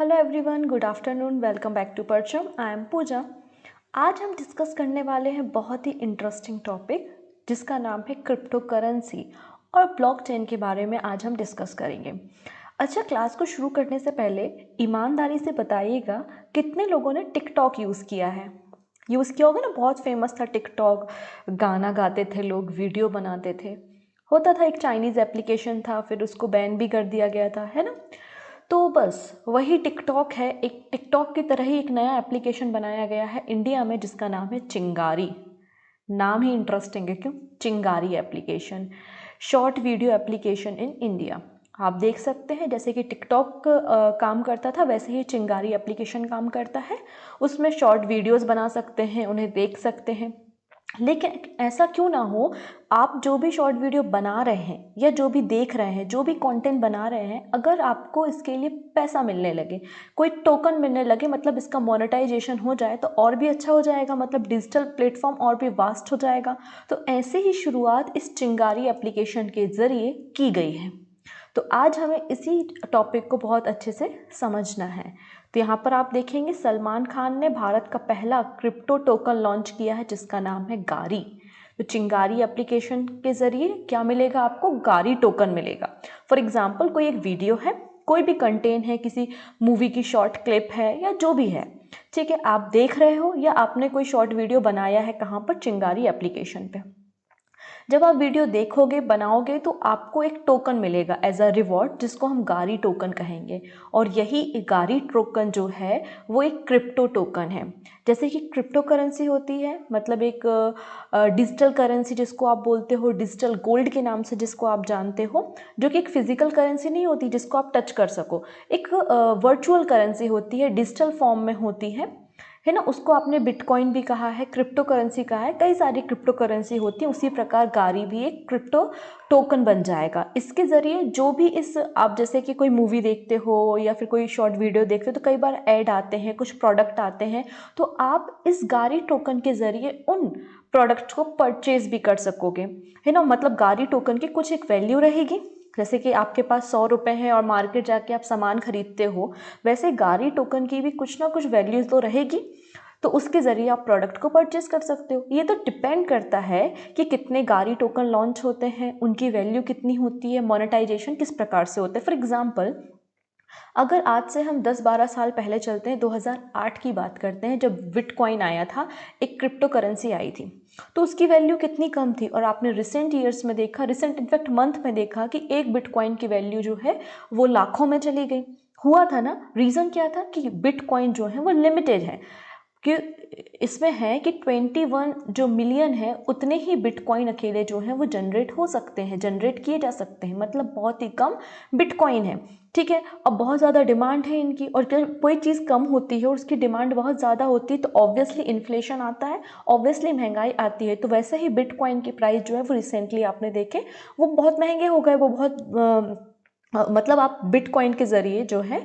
Hello everyone, good afternoon, welcome back to Parcham. I am Pooja. आज हम discuss करने वाले हैं बहुत ही इंटरेस्टिंग टॉपिक जिसका नाम है क्रिप्टो करेंसी और ब्लॉकचेन के बारे में आज हम डिस्कस करेंगे। अच्छा, क्लास को शुरू करने से पहले ईमानदारी से बताइएगा कितने लोगों ने टिकटॉक यूज़ किया है। यूज़ किया होगा ना, बहुत फेमस था टिकटॉक। गाना गाते थे लोग, वीडियो बनाते थे। होता था, एक चाइनीज़ एप्लीकेशन था, फिर उसको बैन भी कर दिया गया था, है ना। तो बस वही टिकटॉक है। एक टिकटॉक की तरह ही एक नया एप्लीकेशन बनाया गया है इंडिया में जिसका नाम है चिंगारी। नाम ही इंटरेस्टिंग है, क्यों? चिंगारी application, short video application in India. आप देख सकते हैं जैसे कि टिकटॉक काम करता था वैसे ही चिंगारी एप्लीकेशन काम करता है। उसमें शॉर्ट वीडियोस बना सकते हैं, उन्हें देख सकते हैं। लेकिन ऐसा क्यों ना हो, आप जो भी शॉर्ट वीडियो बना रहे हैं या जो भी देख रहे हैं, जो भी कंटेंट बना रहे हैं, अगर आपको इसके लिए पैसा मिलने लगे, कोई टोकन मिलने लगे, मतलब इसका मोनेटाइजेशन हो जाए तो और भी अच्छा हो जाएगा, मतलब डिजिटल प्लेटफॉर्म और भी वास्ट हो जाएगा। तो ऐसे ही शुरुआत इस चिंगारी एप्लीकेशन के ज़रिए की गई है। तो आज हमें इसी टॉपिक को बहुत अच्छे से समझना है। तो यहाँ पर आप देखेंगे सलमान खान ने भारत का पहला क्रिप्टो टोकन लॉन्च किया है जिसका नाम है गारी। तो चिंगारी एप्लीकेशन के ज़रिए क्या मिलेगा आपको? गारी टोकन मिलेगा। फॉर एग्जाम्पल, कोई एक वीडियो है, कोई भी कंटेंट है, किसी मूवी की शॉर्ट क्लिप है या जो भी है, ठीक है, आप देख रहे हो या आपने कोई शॉर्ट वीडियो बनाया है, कहाँ पर? चिंगारी एप्लीकेशन पे। जब आप वीडियो देखोगे, बनाओगे, तो आपको एक टोकन मिलेगा एज अ रिवॉर्ड जिसको हम गारी टोकन कहेंगे। और यही गारी टोकन जो है वो एक क्रिप्टो टोकन है। जैसे कि क्रिप्टो करेंसी होती है, मतलब एक डिजिटल करेंसी जिसको आप बोलते हो, डिजिटल गोल्ड के नाम से जिसको आप जानते हो, जो कि एक फिजिकल करेंसी नहीं होती जिसको आप टच कर सको। एक वर्चुअल करेंसी होती है, डिजिटल फॉर्म में होती है ना। उसको आपने बिटकॉइन भी कहा है, क्रिप्टो करेंसी कहा है, कई सारी क्रिप्टो करेंसी होती है। उसी प्रकार गारी भी एक क्रिप्टो टोकन बन जाएगा। इसके ज़रिए जो भी इस, आप जैसे कि कोई मूवी देखते हो या फिर कोई शॉर्ट वीडियो देखते हो तो कई बार ऐड आते हैं, कुछ प्रोडक्ट आते हैं, तो आप इस गारी टोकन के ज़रिए उन प्रोडक्ट्स को परचेज भी कर सकोगे, है ना। मतलब गारी टोकन की कुछ एक वैल्यू रहेगी। जैसे कि आपके पास 100 रुपये हैं और मार्केट जाके आप सामान खरीदते हो, वैसे गारी टोकन की भी कुछ ना कुछ वैल्यूज तो रहेगी। तो उसके ज़रिए आप प्रोडक्ट को परचेज कर सकते हो। ये तो डिपेंड करता है कि कितने गारी टोकन लॉन्च होते हैं, उनकी वैल्यू कितनी होती है, मोनेटाइजेशन किस प्रकार से होता है। फॉर एग्जांपल, अगर आज से हम 10-12 साल पहले चलते हैं, 2008 की बात करते हैं, जब बिटकॉइन आया था, एक क्रिप्टो करेंसी आई थी, तो उसकी वैल्यू कितनी कम थी। और आपने रिसेंट ईयर्स में देखा, रिसेंट इनफैक्ट मंथ में देखा कि एक बिटकॉइन की वैल्यू जो है वो लाखों में चली गई। हुआ था ना। रीज़न क्या था कि बिटकॉइन जो है वो लिमिटेड है, कि इसमें है कि 21 जो मिलियन है उतने ही बिटकॉइन अकेले जो हैं वो जनरेट हो सकते हैं, जनरेट किए जा सकते हैं, मतलब बहुत ही कम बिटकॉइन है, ठीक है। अब बहुत ज़्यादा डिमांड है इनकी, और जब कोई चीज़ कम होती है और उसकी डिमांड बहुत ज़्यादा होती है तो ऑब्वियसली इन्फ्लेशन आता है, ऑब्वियसली महंगाई आती है। तो वैसे ही बिटकॉइन की प्राइस जो है वो रिसेंटली आपने देखे वो बहुत महंगे हो गए, वो बहुत मतलब आप बिटकॉइन के ज़रिए जो है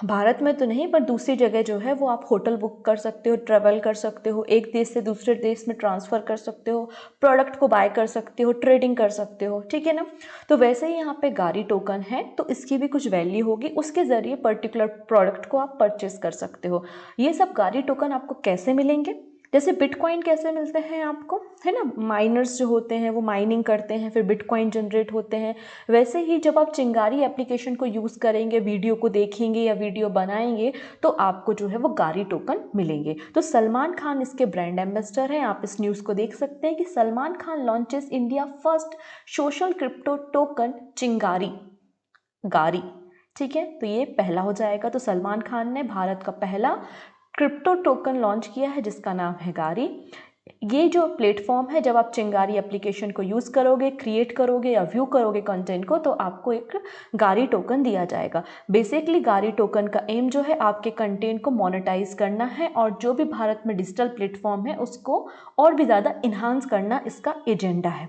भारत में तो नहीं पर दूसरी जगह जो है वो आप होटल बुक कर सकते हो, ट्रैवल कर सकते हो, एक देश से दूसरे देश में ट्रांसफ़र कर सकते हो, प्रोडक्ट को बाय कर सकते हो, ट्रेडिंग कर सकते हो, ठीक है ना। तो वैसे ही यहाँ पे गारी टोकन है, तो इसकी भी कुछ वैल्यू होगी, उसके ज़रिए पर्टिकुलर प्रोडक्ट को आप परचेस कर सकते हो। ये सब गारी टोकन आपको कैसे मिलेंगे? जैसे बिटकॉइन कैसे मिलते हैं आपको, है ना, माइनर्स जो होते हैं वो माइनिंग करते हैं, फिर बिटकॉइन जनरेट होते हैं। वैसे ही जब आप चिंगारी एप्लीकेशन को यूज़ करेंगे, वीडियो को देखेंगे या वीडियो बनाएंगे, तो आपको जो है वो गारी टोकन मिलेंगे। तो सलमान खान इसके ब्रांड एम्बेसडर हैं। आप इस न्यूज़ को देख सकते हैं कि Salman Khan launches India first social crypto token चिंगारी गारी, ठीक है। तो ये पहला हो जाएगा। तो सलमान खान ने भारत का पहला क्रिप्टो टोकन लॉन्च किया है जिसका नाम है गारी। ये जो प्लेटफॉर्म है, जब आप चिंगारी एप्लीकेशन को यूज़ करोगे, क्रिएट करोगे या व्यू करोगे कंटेंट को, तो आपको एक गारी टोकन दिया जाएगा। बेसिकली गारी टोकन का एम जो है आपके कंटेंट को मोनेटाइज करना है और जो भी भारत में डिजिटल प्लेटफॉर्म है उसको और भी ज़्यादा इन्हांस करना इसका एजेंडा है।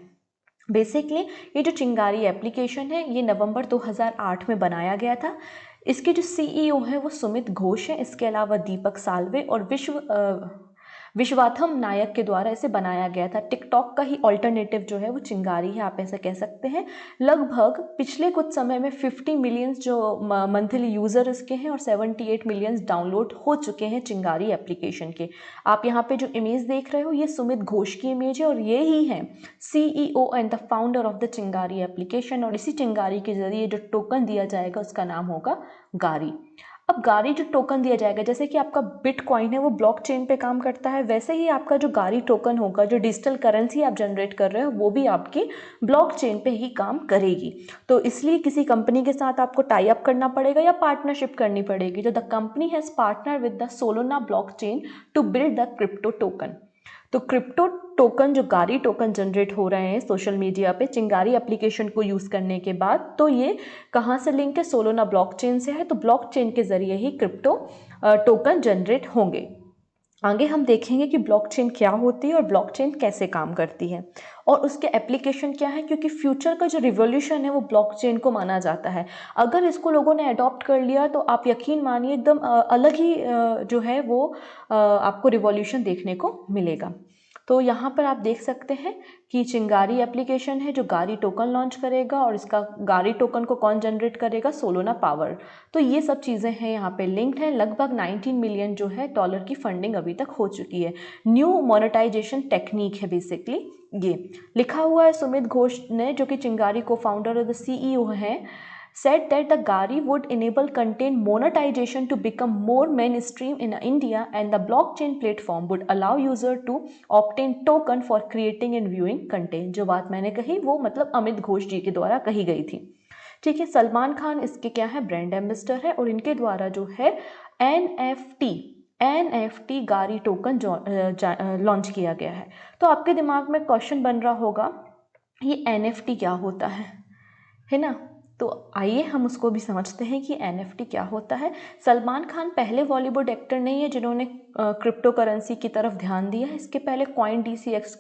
बेसिकली ये जो चिंगारी एप्लीकेशन है ये नवंबर 2008 में बनाया गया था। इसके जो सीईओ हैं वो सुमित घोष हैं। इसके अलावा दीपक साल्वे और विश्वाथम नायक के द्वारा इसे बनाया गया था। टिकटॉक का ही ऑल्टरनेटिव जो है वो चिंगारी है, आप ऐसा कह सकते हैं। लगभग पिछले कुछ समय में 50 मिलियंस जो मंथली यूज़र इसके हैं और 78 मिलियंस डाउनलोड हो चुके हैं चिंगारी एप्लीकेशन के। आप यहाँ पे जो इमेज देख रहे हो ये सुमित घोष की इमेज है और ये ही है CEO and the founder of the चिंगारी एप्लीकेशन। और इसी चिंगारी के जरिए जो टोकन दिया जाएगा उसका नाम होगा गारी। अब गारी जो टोकन दिया जाएगा, जैसे कि आपका बिटकॉइन है वो ब्लॉकचेन पे काम करता है, वैसे ही आपका जो गारी टोकन होगा, जो डिजिटल करेंसी आप जनरेट कर रहे हो वो भी आपकी ब्लॉकचेन पे ही काम करेगी। तो इसलिए किसी कंपनी के साथ आपको टाई अप करना पड़ेगा या पार्टनरशिप करनी पड़ेगी। तो the company has partner with the Solana blockchain to build the crypto token. तो क्रिप्टो टोकन जो गारी टोकन जनरेट हो रहे हैं सोशल मीडिया पे चिंगारी एप्लीकेशन को यूज़ करने के बाद, तो ये कहाँ से लिंक है? सोलोना ब्लॉकचेन से है। तो ब्लॉकचेन के ज़रिए ही क्रिप्टो टोकन जनरेट होंगे। आगे हम देखेंगे कि ब्लॉकचेन क्या होती है और ब्लॉकचेन कैसे काम करती है और उसके एप्लीकेशन क्या है, क्योंकि फ्यूचर का जो रिवॉल्यूशन है वो ब्लॉकचेन को माना जाता है। अगर इसको लोगों ने अडॉप्ट कर लिया तो आप यकीन मानिए एकदम अलग ही जो है वो आपको रिवॉल्यूशन देखने को मिलेगा। तो यहाँ पर आप देख सकते हैं कि चिंगारी एप्लीकेशन है जो गारी टोकन लॉन्च करेगा और इसका गारी टोकन को कौन जनरेट करेगा? Solana power. तो ये सब चीज़ें हैं यहाँ पे लिंक्ड हैं। लगभग 19 मिलियन जो है डॉलर की फंडिंग अभी तक हो चुकी है। न्यू मोनेटाइजेशन टेक्निक है बेसिकली ये। लिखा हुआ है सुमित घोष ने, जो कि चिंगारी को फाउंडर और द CEO हैं, said that the Gari would enable content monetization to become more mainstream in India and the blockchain platform would allow user to obtain token for creating and viewing content। जो बात मैंने कही वो मतलब अमित घोष जी के द्वारा कही गई थी। ठीक है, सलमान खान इसके क्या है? ब्रांड एम्बेसडर है और इनके द्वारा जो है NFT गारी टोकन लॉन्च किया गया है। तो आपके दिमाग में क्वेश्चन बन रहा होगा ये NFT क्या होता है ना? तो आइए हम उसको भी समझते हैं कि NFT क्या होता है। सलमान खान पहले बॉलीवुड एक्टर नहीं है जिन्होंने क्रिप्टो करेंसी की तरफ ध्यान दिया है। इसके पहले CoinDCX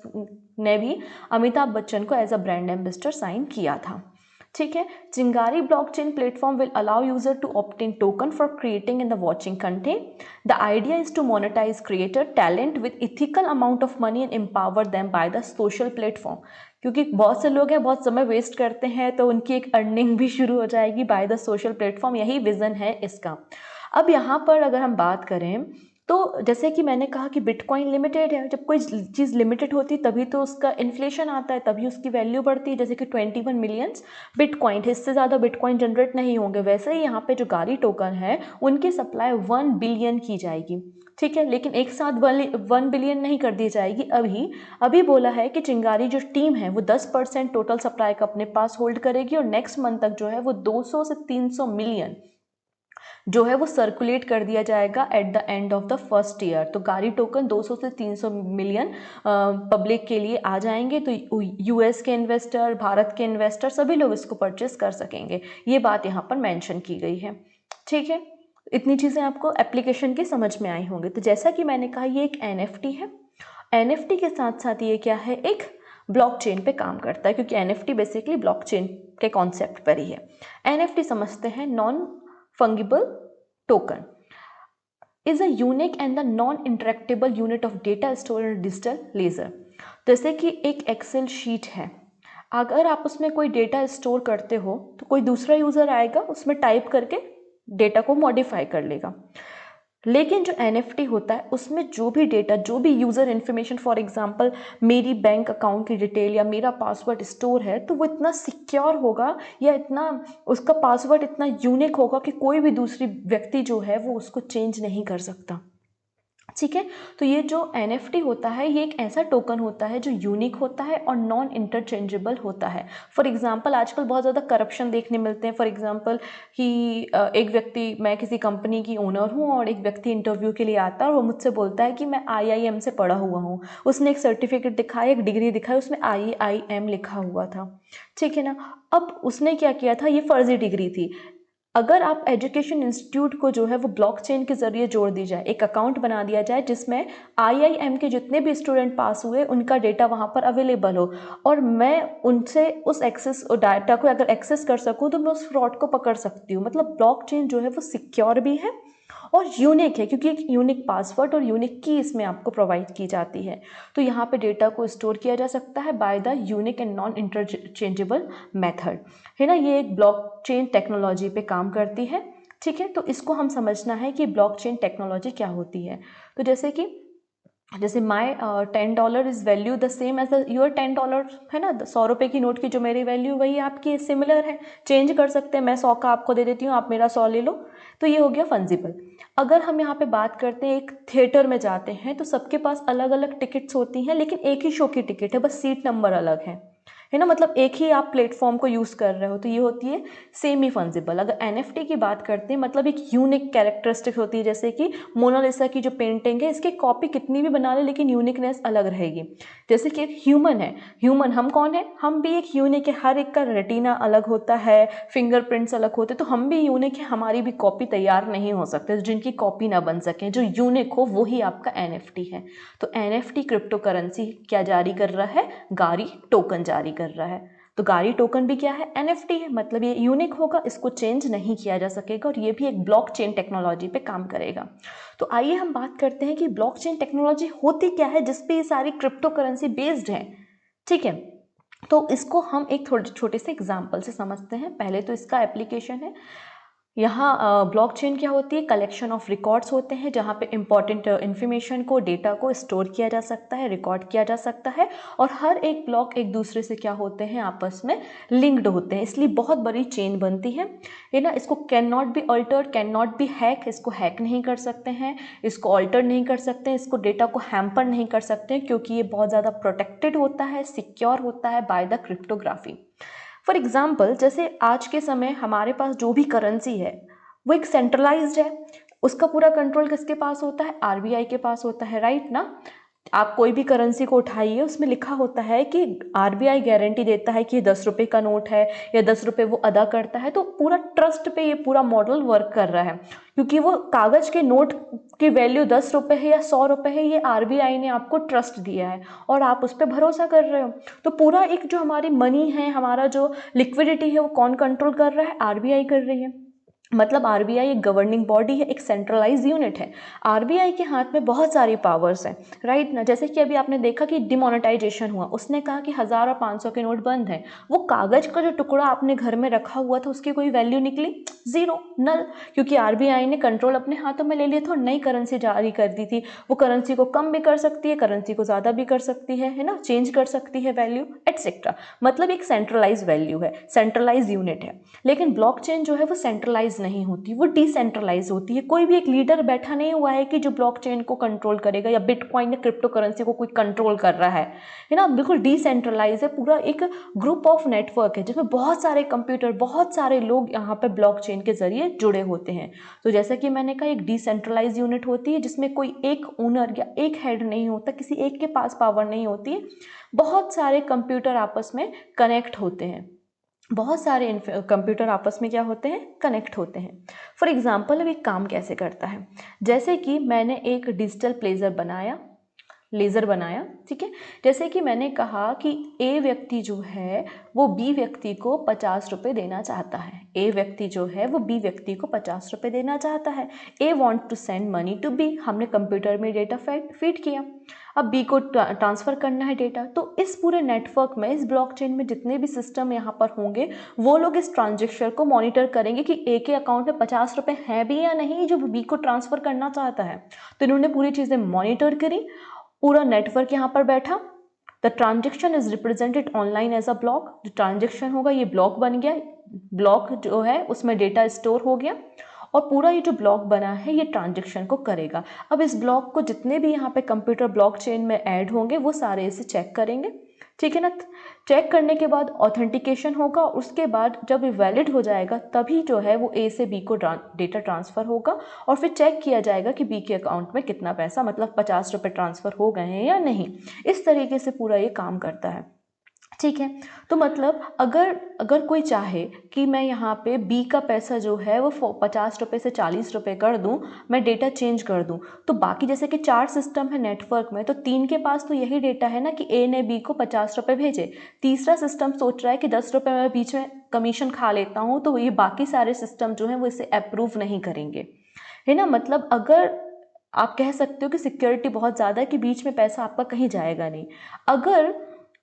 ने भी अमिताभ बच्चन को as a brand ambassador sign किया था। ठीक है, Chingari blockchain platform will allow user to obtain token for creating and the watching content. The idea is to monetize creator talent with ethical amount of money and empower them by the social platform. क्योंकि बहुत से लोग हैं बहुत समय waste करते हैं तो उनकी एक अर्निंग भी शुरू हो जाएगी बाय द सोशल प्लेटफॉर्म। यही विजन है इसका। अब यहाँ पर अगर हम बात करें तो जैसे कि मैंने कहा कि बिटकॉइन लिमिटेड है। जब कोई चीज़ लिमिटेड होती है तभी तो उसका इन्फ्लेशन आता है, तभी उसकी वैल्यू बढ़ती है। जैसे कि 21 मिलियंस बिटकॉइन है, इससे ज़्यादा बिटकॉइन जनरेट नहीं होंगे। वैसे ही यहाँ पे जो गारी टोकन है उनकी सप्लाई 1 बिलियन की जाएगी। ठीक है, लेकिन एक साथ 1 बिलियन नहीं कर दी जाएगी। अभी बोला है कि चिंगारी जो टीम है वो 10% टोटल सप्लाई का अपने पास होल्ड करेगी और नेक्स्ट मंथ तक जो है वो 200 से 300 मिलियन जो है वो सर्कुलेट कर दिया जाएगा at the end of the first year. तो गारी टोकन 200 से 300 मिलियन पब्लिक के लिए आ जाएंगे। तो US के इन्वेस्टर, भारत के इन्वेस्टर सभी लोग इसको परचेस कर सकेंगे। ये बात यहाँ पर मेंशन की गई है। ठीक है, इतनी चीज़ें आपको एप्लीकेशन की समझ में आई होंगी। तो जैसा कि मैंने कहा ये एक NFT है। NFT के साथ साथ ये क्या है? एक ब्लॉकचेन पे काम करता है, क्योंकि NFT बेसिकली ब्लॉकचेन के कॉन्सेप्ट पर ही है। NFT समझते हैं non fungible token is a unique and the non-interactable unit of data stored in a digital ledger। जैसे कि एक एक्सेल शीट है, अगर आप उसमें कोई डेटा स्टोर करते हो तो कोई दूसरा यूज़र आएगा उसमें टाइप करके डेटा को मॉडिफाई कर लेगा। लेकिन जो NFT होता है उसमें जो भी डेटा, जो भी यूज़र इन्फॉर्मेशन, फॉर एग्जांपल मेरी बैंक अकाउंट की डिटेल या मेरा पासवर्ड स्टोर है, तो वो इतना सिक्योर होगा या इतना उसका पासवर्ड इतना यूनिक होगा कि कोई भी दूसरी व्यक्ति जो है वो उसको चेंज नहीं कर सकता। ठीक है, तो ये जो NFT होता है ये एक ऐसा टोकन होता है जो यूनिक होता है और नॉन इंटरचेंजेबल होता है। फॉर एग्जांपल आजकल बहुत ज़्यादा करप्शन देखने मिलते हैं। फॉर एग्जांपल कि एक व्यक्ति, मैं किसी कंपनी की ओनर हूँ और एक व्यक्ति इंटरव्यू के लिए आता है और वो मुझसे बोलता है कि मैं IIM से पढ़ा हुआ हूँ। उसने एक सर्टिफिकेट दिखाया, एक डिग्री दिखाई, उसमें IIM लिखा हुआ था। ठीक है ना, अब उसने क्या किया था, ये फर्जी डिग्री थी। अगर आप एजुकेशन इंस्टीट्यूट को जो है वो ब्लॉकचेन के जरिए जोड़ दी जाए, एक अकाउंट बना दिया जाए जिसमें IIM के जितने भी स्टूडेंट पास हुए उनका डेटा वहाँ पर अवेलेबल हो और मैं उनसे उस डाटा को अगर एक्सेस कर सकूँ तो मैं उस फ्रॉड को पकड़ सकती हूँ। मतलब ब्लॉकचेन जो है वो सिक्योर भी है और यूनिक है क्योंकि एक यूनिक पासवर्ड और यूनिक की इसमें आपको प्रोवाइड की जाती है। तो यहाँ पे डेटा को स्टोर किया जा सकता है by the unique and non interchangeable method, है ना। ये एक ब्लॉकचेन टेक्नोलॉजी पे काम करती है, ठीक है। तो इसको हम समझना है कि ब्लॉकचेन टेक्नोलॉजी क्या होती है। तो जैसे my $10 is value the same as your $10, है ना। 100 रुपये की नोट की जो मेरी वैल्यू वही आपकी सिमिलर है, चेंज कर सकते हैं। मैं 100 का आपको दे देती हूँ, आप मेरा 100 ले लो, तो ये हो गया फंजिबल। अगर हम यहाँ पे बात करते हैं, एक थिएटर में जाते हैं तो सबके पास अलग अलग टिकट्स होती हैं, लेकिन एक ही शो की टिकट है, बस सीट नंबर अलग है ना। मतलब एक ही आप प्लेटफॉर्म को यूज़ कर रहे हो, तो ये होती है सेमी फंजिबल। अगर एनएफटी की बात करते हैं, मतलब एक यूनिक कैरेक्टरिस्टिक होती है, जैसे कि मोनालिसा की जो पेंटिंग है, इसकी कॉपी कितनी भी बना ले लेकिन यूनिकनेस अलग रहेगी। जैसे कि एक ह्यूमन है, ह्यूमन हम कौन है, हम भी एक यूनिक है, हर एक का रेटिना अलग होता है, फिंगरप्रिंट्स अलग होते हैं, तो हम भी यूनिक है, हमारी भी कॉपी तैयार नहीं हो सकते, जिनकी कॉपी ना बन सके, जो यूनिक हो वही आपका एनएफटी है। तो एनएफटी क्रिप्टो करेंसी क्या जारी कर रहा है, गारी टोकन जारी कर रहा है। तो गारी टोकन भी क्या है, एनएफटी है, मतलब ये यूनिक होगा, इसको चेंज नहीं किया जा सकेगा और ये भी एक ब्लॉकचेन टेक्नोलॉजी पे काम करेगा। तो आइए हम बात करते हैं कि ब्लॉकचेन टेक्नोलॉजी होती क्या है जिस पे ये सारी क्रिप्टो करेंसी बेस्ड है, ठीक है। तो इसको हम एक थोड़े छोटे से एग्जाम्पल से समझते हैं। पहले तो इसका एप्लीकेशन है। यहाँ ब्लॉकचेन क्या होती है, कलेक्शन ऑफ रिकॉर्ड्स होते हैं जहाँ पे इंपॉर्टेंट इन्फॉर्मेशन को, डेटा को स्टोर किया जा सकता है, रिकॉर्ड किया जा सकता है, और हर एक ब्लॉक एक दूसरे से क्या होते हैं, आपस में लिंक्ड होते हैं, इसलिए बहुत बड़ी चेन बनती है ना। इसको can not be altered, can not be hack, इसको हैक नहीं कर सकते हैं, इसको अल्टर नहीं कर सकते हैं, इसको डेटा को हैम्पर नहीं कर सकते हैं, क्योंकि ये बहुत ज़्यादा प्रोटेक्टेड होता है, सिक्योर होता है by the cryptography. For example, जैसे आज के समय हमारे पास जो भी करेंसी है वो एक सेंट्रलाइज्ड है, उसका पूरा कंट्रोल किसके पास होता है, आरबीआई के पास होता है, राइट ना। आप कोई भी करेंसी को उठाइए, उसमें लिखा होता है कि आरबीआई गारंटी देता है कि ये 10 रुपये का नोट है या 10 रुपये वो अदा करता है। तो पूरा ट्रस्ट पे ये पूरा मॉडल वर्क कर रहा है, क्योंकि वो कागज के नोट की वैल्यू 10 रुपये है या 100 रुपये है, ये आरबीआई ने आपको ट्रस्ट दिया है और आप उस पर भरोसा कर रहे हो। तो पूरा एक जो हमारी मनी है, हमारा जो लिक्विडिटी है, वो कौन कंट्रोल कर रहा है, आरबीआई कर रही है। मतलब आरबीआई एक गवर्निंग बॉडी है, एक सेंट्रलाइज यूनिट है। आरबीआई के हाथ में बहुत सारी पावर्स हैं, राइट ना। जैसे कि अभी आपने देखा कि डिमोनेटाइजेशन हुआ, उसने कहा कि 1000 और 500 के नोट बंद हैं। वो कागज का जो टुकड़ा आपने घर में रखा हुआ था, उसकी कोई वैल्यू निकली, जीरो, नल, क्योंकि आरबीआई ने कंट्रोल अपने हाथों में ले लिया था और नई करेंसी जारी कर दी थी। वो करेंसी को कम भी कर सकती है, करेंसी को ज़्यादा भी कर सकती है ना, चेंज कर सकती है वैल्यू एटसेट्रा। मतलब एक सेंट्रलाइज वैल्यू है, सेंट्रलाइज यूनिट है। लेकिन ब्लॉकचेन जो है वो सेंट्रलाइज नहीं होती, वो डिसेंट्रलाइज होती है। कोई भी एक लीडर बैठा नहीं हुआ है कि जो ब्लॉकचेन को कंट्रोल करेगा, या बिटकॉइन या क्रिप्टो करेंसी को कोई कंट्रोल कर रहा है ना। बिल्कुल डिसेंट्रलाइज है, पूरा एक ग्रुप ऑफ नेटवर्क है जिसमें बहुत सारे कंप्यूटर, बहुत सारे लोग यहाँ पे ब्लॉकचेन के जरिए जुड़े होते हैं। तो जैसा कि मैंने कहा, एक डिसेंट्रलाइज यूनिट होती है जिसमें कोई एक ओनर या एक हेड नहीं होता, किसी एक के पास पावर नहीं होती है। बहुत सारे कंप्यूटर आपस में कनेक्ट होते हैं, बहुत सारे कंप्यूटर आपस में क्या होते हैं, कनेक्ट होते हैं। फॉर एग्जाम्पल, अब एक काम कैसे करता है, जैसे कि मैंने एक डिजिटल लेज़र बनाया, ठीक है। जैसे कि मैंने कहा कि ए व्यक्ति जो है वो बी व्यक्ति को 50 रुपये देना चाहता है, ए व्यक्ति जो है वो बी व्यक्ति को 50 रुपये देना चाहता है। A want to send money to B, हमने कंप्यूटर में डेटा फीड किया, अब बी को ट्रांसफ़र करना है डेटा। तो इस पूरे नेटवर्क में, इस ब्लॉकचेन में जितने भी सिस्टम यहाँ पर होंगे, वो लोग इस ट्रांजेक्शन को मॉनिटर करेंगे कि ए के अकाउंट में 50 रुपये हैं भी या नहीं जो बी को ट्रांसफ़र करना चाहता है। तो इन्होंने पूरी चीज़ें मॉनिटर करी, पूरा नेटवर्क यहाँ पर बैठा। The transaction is represented online as a block, जो ट्रांजेक्शन होगा ये ब्लॉक बन गया, ब्लॉक जो है उसमें डेटा स्टोर हो गया, और पूरा ये जो ब्लॉक बना है ये ट्रांजेक्शन को करेगा। अब इस ब्लॉक को जितने भी यहाँ पे कंप्यूटर ब्लॉकचेन में ऐड होंगे वो सारे इसे चेक करेंगे, ठीक है ना। चेक करने के बाद ऑथेंटिकेशन होगा, उसके बाद जब ये वैलिड हो जाएगा तभी जो है वो ए से बी को डेटा ट्रांसफ़र होगा, और फिर चेक किया जाएगा कि बी के अकाउंट में कितना पैसा, मतलब 50 रुपये ट्रांसफ़र हो गए हैं या नहीं। इस तरीके से पूरा ये काम करता है, ठीक है। तो मतलब अगर कोई चाहे कि मैं यहाँ पे बी का पैसा जो है वो 50 रुपये से 40 रुपये कर दूँ, मैं डेटा चेंज कर दूँ, तो बाकी जैसे कि 4 सिस्टम है नेटवर्क में, तो 3 के पास तो यही डेटा है ना कि ए ने बी को 50 रुपये भेजे। तीसरा सिस्टम सोच रहा है कि 10 रुपये मैं बीच में कमीशन खा लेता हूँ, तो ये बाकी सारे सिस्टम जो हैं वो इसे अप्रूव नहीं करेंगे, है ना। मतलब अगर आप कह सकते हो कि सिक्योरिटी बहुत ज़्यादा है कि बीच में पैसा आपका कहीं जाएगा नहीं। अगर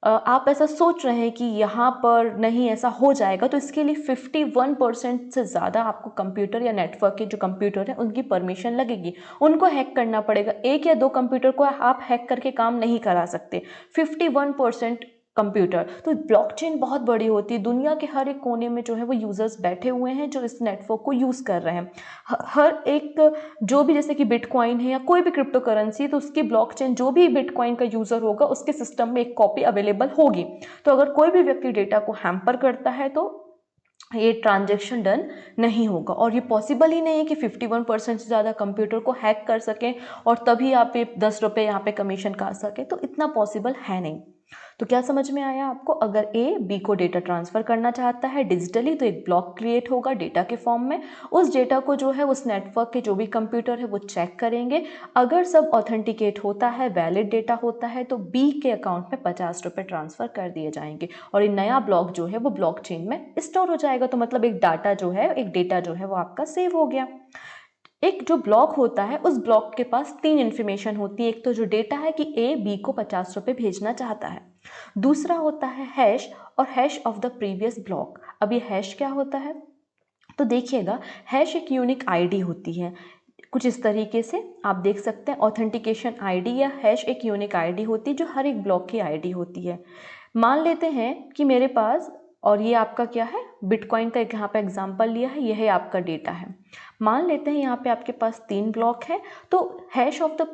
आप ऐसा सोच रहे हैं कि यहाँ पर नहीं ऐसा हो जाएगा, तो इसके लिए 51% से ज़्यादा आपको कंप्यूटर या नेटवर्क के जो कंप्यूटर है उनकी परमिशन लगेगी, उनको हैक करना पड़ेगा। एक या दो कंप्यूटर को आप हैक करके काम नहीं करा सकते, 51% कंप्यूटर। तो ब्लॉकचेन बहुत बड़ी होती है, दुनिया के हर एक कोने में जो है वो यूज़र्स बैठे हुए हैं जो इस नेटवर्क को यूज़ कर रहे हैं। हर एक जो भी, जैसे कि बिटकॉइन है या कोई भी क्रिप्टो करेंसी, तो उसकी ब्लॉकचेन जो भी बिटकॉइन का यूज़र होगा उसके सिस्टम में एक कॉपी अवेलेबल होगी। तो अगर कोई भी व्यक्ति डेटा को हैम्पर करता है तो ये ट्रांजैक्शन डन नहीं होगा। और ये पॉसिबल ही नहीं है कि 51% से ज़्यादा कंप्यूटर को हैक कर सकें और तभी आप ये 10 रुपये यहाँ पे कमीशन का सकें, तो इतना पॉसिबल है नहीं। तो क्या समझ में आया आपको? अगर ए बी को डेटा ट्रांसफ़र करना चाहता है डिजिटली, तो एक ब्लॉक क्रिएट होगा डेटा के फॉर्म में। उस डेटा को जो है उस नेटवर्क के जो भी कंप्यूटर है वो चेक करेंगे। अगर सब ऑथेंटिकेट होता है, वैलिड डेटा होता है, तो बी के अकाउंट में 50 रुपये ट्रांसफ़र कर दिए जाएंगे और ये नया ब्लॉक जो है वो ब्लॉकचेन में स्टोर हो जाएगा। तो मतलब एक डाटा जो है, एक डेटा जो है वो आपका सेव हो गया। एक जो ब्लॉक होता है उस ब्लॉक के पास 3 इन्फॉर्मेशन होती है। एक तो जो डेटा है कि ए बी को 50 रुपये भेजना चाहता है। दूसरा होता है हैश और hash of the previous block. अब ये हैश क्या होता है? तो देखिएगा, हैश एक यूनिक आईडी होती है। कुछ इस तरीके से आप देख सकते हैं, ऑथेंटिकेशन आईडी या हैश एक यूनिक आईडी होती है जो हर एक ब्लॉक की आईडी होती है। मान लेते हैं कि मेरे पास, और ये आपका क्या है, बिटकॉइन का एक यहाँ पे एग्जांपल लिया है, यह है आपका डेटा है। मान लेते हैं यहाँ पे आपके पास 3 ब्लॉक है, तो हैश ऑफ द,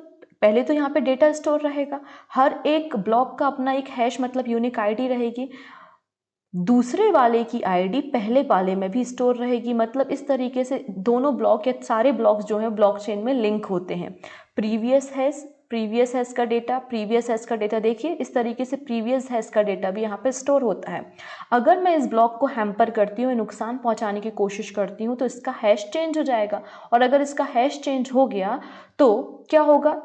पहले तो यहाँ पे डेटा स्टोर रहेगा, हर एक ब्लॉक का अपना एक हैश मतलब यूनिक आईडी रहेगी। दूसरे वाले की आईडी पहले वाले में भी स्टोर रहेगी। मतलब इस तरीके से दोनों ब्लॉक या सारे ब्लॉक्स जो हैं ब्लॉकचेन में लिंक होते हैं। प्रीवियस हैश का डेटा, प्रीवियस हैश का डेटा, देखिए इस तरीके से प्रीवियस हैश का डेटा भी यहाँ पे स्टोर होता है। अगर मैं इस ब्लॉक को हैम्पर करती हूँ, नुकसान पहुँचाने की कोशिश करती हूँ, तो इसका हैश चेंज हो जाएगा। और अगर इसका हैश चेंज हो गया तो क्या होगा,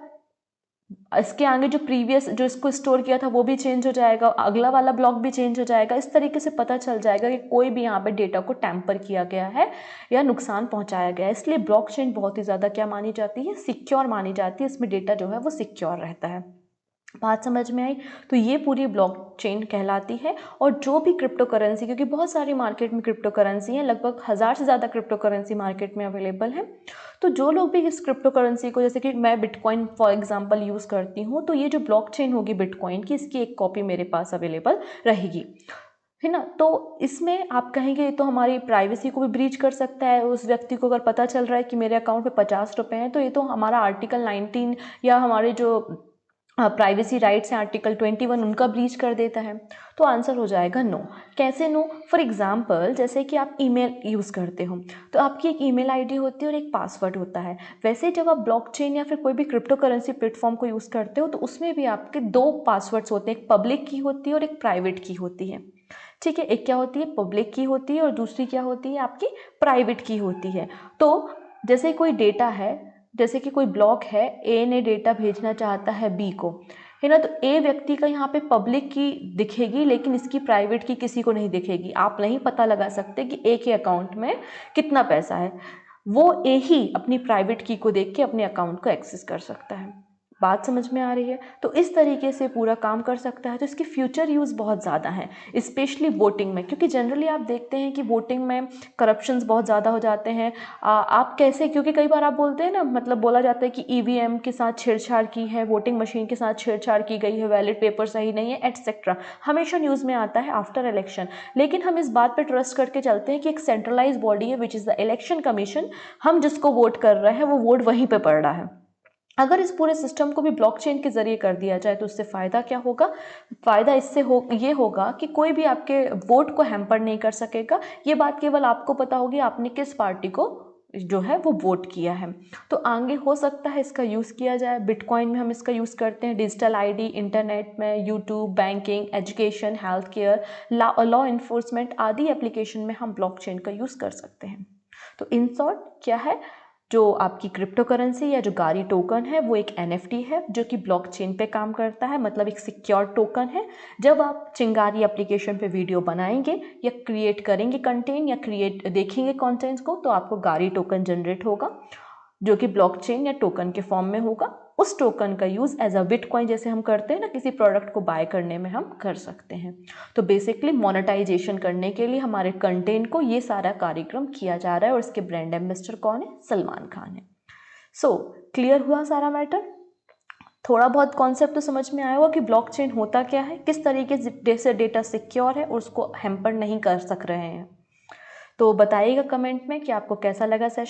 इसके आगे जो प्रीवियस जो इसको स्टोर किया था वो भी चेंज हो जाएगा, अगला वाला ब्लॉक भी चेंज हो जाएगा। इस तरीके से पता चल जाएगा कि कोई भी यहाँ पे डेटा को टैम्पर किया गया है या नुकसान पहुंचाया गया है। इसलिए ब्लॉकचेन बहुत ही ज़्यादा क्या मानी जाती है, सिक्योर मानी जाती है। इसमें डेटा जो है वो सिक्योर रहता है। बात समझ में आई? तो ये पूरी ब्लॉकचेन कहलाती है। और जो भी क्रिप्टो करेंसी, क्योंकि बहुत सारी मार्केट में क्रिप्टो करेंसी है, लगभग 1000 से ज़्यादा क्रिप्टो करेंसी मार्केट में अवेलेबल है। तो जो लोग भी इस क्रिप्टो करेंसी को, जैसे कि मैं बिटकॉइन फॉर एग्जांपल यूज़ करती हूँ, तो ये जो ब्लॉकचेन होगी बिटकॉइन की, इसकी एक कॉपी मेरे पास अवेलेबल रहेगी, है ना। तो इसमें आप कहेंगे ये तो हमारी प्राइवेसी को भी ब्रीच कर सकता है। उस व्यक्ति को अगर पता चल रहा है कि मेरे अकाउंट पे 50 रुपये हैं, तो ये तो हमारा आर्टिकल 19 या हमारे जो प्राइवेसी राइट्स हैं आर्टिकल 21 उनका ब्रीच कर देता है। तो आंसर हो जाएगा नो। कैसे नो? फॉर एग्जांपल जैसे कि आप ईमेल यूज़ करते हो, तो आपकी एक ईमेल आईडी होती है और एक पासवर्ड होता है। वैसे जब आप ब्लॉकचेन या फिर कोई भी क्रिप्टो करेंसी प्लेटफॉर्म को यूज़ करते हो, तो उसमें भी आपके 2 पासवर्ड्स होते हैं, एक पब्लिक की होती है और एक प्राइवेट की होती है। ठीक है, एक क्या होती है, पब्लिक की होती है, और दूसरी क्या होती है, आपकी प्राइवेट की होती है। तो जैसे कोई डेटा है, जैसे कि कोई ब्लॉक है, ए ने डेटा भेजना चाहता है बी को, है ना। तो ए व्यक्ति का यहाँ पे पब्लिक की दिखेगी, लेकिन इसकी प्राइवेट की किसी को नहीं दिखेगी। आप नहीं पता लगा सकते कि ए के अकाउंट में कितना पैसा है। वो ए ही अपनी प्राइवेट की को देख के अपने अकाउंट को एक्सेस कर सकता है। बात समझ में आ रही है? तो इस तरीके से पूरा काम कर सकता है। तो इसके फ्यूचर यूज़ बहुत ज़्यादा हैं, स्पेशली वोटिंग में, क्योंकि जनरली आप देखते हैं कि वोटिंग में करप्शंस बहुत ज़्यादा हो जाते हैं। आप कैसे, क्योंकि कई बार आप बोलते हैं ना, मतलब बोला जाता है कि ईवीएम के साथ छेड़छाड़ की है, वोटिंग मशीन के साथ छेड़छाड़ की गई है, बैलेट पेपर सही नहीं है, एटसेट्रा, हमेशा न्यूज़ में आता है आफ्टर इलेक्शन। लेकिन हम इस बात पर ट्रस्ट करके चलते हैं कि एक सेंट्रलाइज बॉडी है which is the election commission, हम जिसको वोट कर रहे हैं वो वोट वहीं पर पड़ रहा है। अगर इस पूरे सिस्टम को भी ब्लॉकचेन के जरिए कर दिया जाए तो उससे फ़ायदा क्या होगा? फ़ायदा इससे ये होगा कि कोई भी आपके वोट को हैम्पर नहीं कर सकेगा। ये बात केवल आपको पता होगी आपने किस पार्टी को जो है वो वोट किया है। तो आगे हो सकता है इसका यूज़ किया जाए। बिटकॉइन में हम इसका यूज़ करते हैं डिजिटल आईडी, इंटरनेट में, YouTube, banking, education, health care, law enforcement आदि एप्लीकेशन में हम ब्लॉकचेन का यूज़ कर सकते हैं। तो इन शॉर्ट क्या है, जो आपकी क्रिप्टो करेंसी या जो गारी टोकन है वो एक NFT है जो कि ब्लॉकचेन पे काम करता है, मतलब एक सिक्योर टोकन है। जब आप चिंगारी एप्लीकेशन पे वीडियो बनाएंगे या क्रिएट करेंगे कंटेंट या देखेंगे कंटेंट्स को, तो आपको गारी टोकन जनरेट होगा। जो कि ब्लॉकचेन या टोकन के फॉर्म में होगा। उस टोकन का यूज़ एज अ बिटकॉइन जैसे हम करते हैं ना, किसी प्रोडक्ट को बाय करने में हम कर सकते हैं। तो बेसिकली मोनेटाइजेशन करने के लिए हमारे कंटेंट को ये सारा कार्यक्रम किया जा रहा है और इसके ब्रांड एम्बेसडर कौन है? सलमान खान है। सो क्लियर हुआ सारा मैटर? थोड़ा बहुत कॉन्सेप्ट तो समझ में आया होगा कि ब्लॉकचेन होता क्या है, किस तरीके से डेटा सिक्योर है और उसको हैम्पर नहीं कर सक रहे हैं। तो बताइएगा कमेंट में कि आपको कैसा लगा सेशन।